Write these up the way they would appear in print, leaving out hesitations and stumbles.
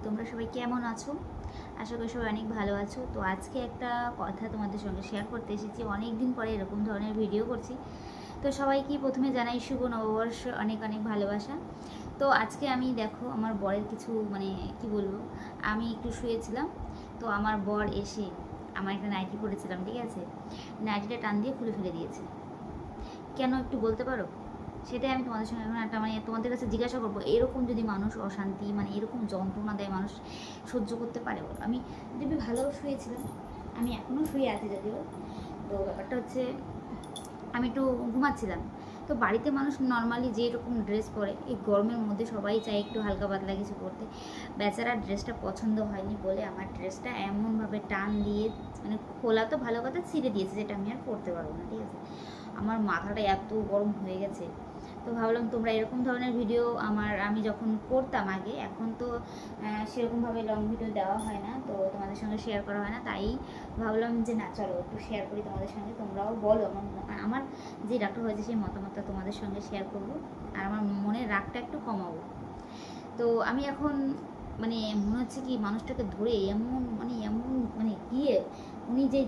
তোমরা সবাই কেমন আছো? আশা করি সবাই অনেক ভালো আছো। তো আজকে একটা কথা তোমাদের সঙ্গে শেয়ার করতে এসেছি। অনেক দিন পরে এরকম ধরনের ভিডিও করছি। তো সবাইকে প্রথমে জানাই শুভ নববর্ষ, অনেক অনেক ভালোবাসা। তো আজকে আমি দেখো আমার বরের কিছু কি বলবো, আমি একটু শুয়েছিলাম, তো আমার বর এসে আমার একটা নাইটি পরেছিলাম, ঠিক আছে, নাইটিটা টান দিয়ে খুলে ফেলে দিয়েছে। কেন একটু বলতে পারো? সেটাই আমি তোমাদের সঙ্গে এখন একটা তোমাদের কাছে জিজ্ঞাসা করবো, এরকম যদি মানুষ অশান্তি এরকম যন্ত্রণা দেয়, মানুষ সহ্য করতে পারে বলো? আমি যদি ভালো শুয়েছিলাম, আমি এখনও শুয়ে আছি যদিও। তো ব্যাপারটা হচ্ছে, আমি একটু ঘুমাচ্ছিলাম। তো বাড়িতে মানুষ নর্মালি যেরকম ড্রেস পরে, এই গরমের মধ্যে সবাই চায় একটু হালকা পাতলা কিছু পরতে। বেচারা ড্রেসটা পছন্দ হয়নি বলে আমার ড্রেসটা এমনভাবে টান দিয়ে, খোলা তো ভালো কথা, ছিঁড়ে দিয়েছে, যেটা আমি আর পরতে পারবো না, ঠিক আছে। আমার মাথাটা এত গরম হয়ে গেছে। তো ভাবলাম তোমরা এরকম ধরনের ভিডিও আমি যখন করতাম আগে, এখন তো সেরকমভাবে লং ভিডিও দেওয়া হয় না, তো তোমাদের সঙ্গে শেয়ার করা হয় না, তাই ভাবলাম যে না, চলো একটু শেয়ার করি তোমাদের সঙ্গে। তোমরাও বলো, আমার যে রাগটা হয়েছে সেই মতামতটা তোমাদের সঙ্গে শেয়ার করব, আর আমার মনের রাগটা একটু কমাবো। তো আমি এখন মনে হচ্ছে কি, মানুষটাকে ধরে এমন এমন গিয়ে, উনি যে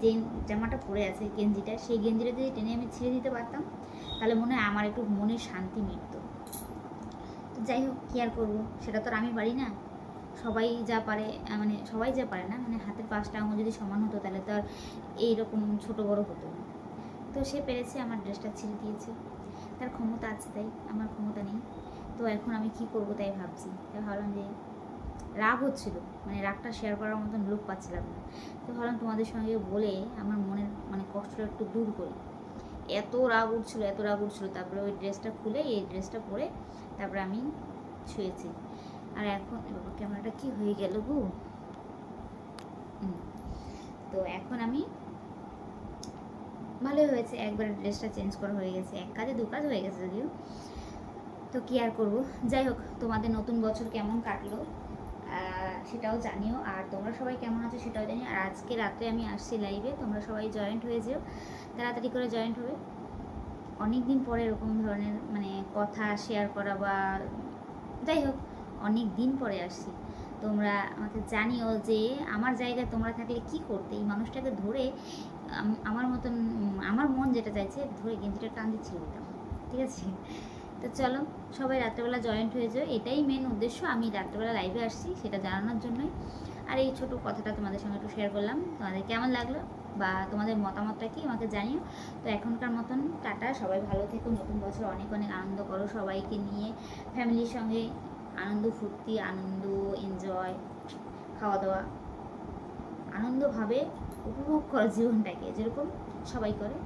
জামাটা পরে আছে, গেঞ্জিটা, সেই গেঞ্জিটা যদি টেনে আমি ছিঁড়ে দিতে পারতাম, তাহলে মনে হয় আমার একটু মনের শান্তি মিটত। তো যাই হোক, কী আর করবো, সেটা তো আর আমি পারি না। সবাই যা পারে, সবাই যা পারে না, হাতের পাঁচটা আঙুল যদি সমান হতো, তাহলে তো আর এইরকম ছোটো বড়ো হতো না। তো সে পেরেছে, আমার ড্রেসটা ছিঁড়ে দিয়েছে, তার ক্ষমতা আছে, তাই আমার ক্ষমতা নেই। তো এখন আমি কি করব তাই ভাবছি। তাই ভাবলাম যে রাগ হচ্ছিল, রাগটা শেয়ার করার মতন লোক পাচ্ছিলাম না। তো ভাবলাম তোমাদের সঙ্গে বলে আমার মনের কষ্টটা একটু দূর করি। এত রাগ উঠছিল, এত রাগ উঠছিল, তারপরে ওই ড্রেসটা খুলে এই ড্রেসটা পরে তারপরে আমি শুয়েছি। আর এখন বাবা, ক্যামেরাটা কি হয়ে গেল গো। তো এখন আমি, ভালোই হয়েছে, একবার ড্রেসটা চেঞ্জ করা হয়ে গেছে, এক কাজে দু কাজ হয়ে গেছে যদিও। তো কি আর করব। যাই হোক, তোমাদের নতুন বছর কেমন কাটলো সেটাও জানিও, আর তোমরা সবাই কেমন আছো সেটাও জানিও। আর আজকে রাতে আমি আসছি লাইভে, তোমরা সবাই জয়েন্ট হয়ে যেও, তাড়াতাড়ি করে জয়েন্ট হবে। অনেক দিন পরে এরকম ধরনের কথা শেয়ার করা, বা যাই হোক, অনেক দিন পরে আসছি। তোমরা আমাকে জানিও যে আমার জায়গায় তোমরা থাকলে কি করতে, এই মানুষটাকে ধরে আমার মতন, আমার মন যেটা চাইছে, ধরে গেঞ্জিটা টান দিচ্ছিল দিতাম, ঠিক আছে। তো চলো, সবাই রাত্রেবেলা জয়েন্ট হয়ে যাও, এটাই মেন উদ্দেশ্য। আমি রাত্রেবেলা লাইভে আসছি সেটা জানানোর জন্যই। আর এই ছোটো কথাটা তোমাদের সঙ্গে একটু শেয়ার করলাম। তোমাদের কেমন লাগলো বা তোমাদের মতামতটা কি আমাকে জানিও। তো এখনকার মতন টাটা, সবাই ভালো থেকো, নতুন বছর অনেক অনেক আনন্দ করো, সবাইকে নিয়ে ফ্যামিলির সঙ্গে আনন্দ ফুর্তি, আনন্দ এনজয়, খাওয়া দাওয়া, আনন্দভাবে উপভোগ করো জীবনটাকে, যেরকম সবাই করে।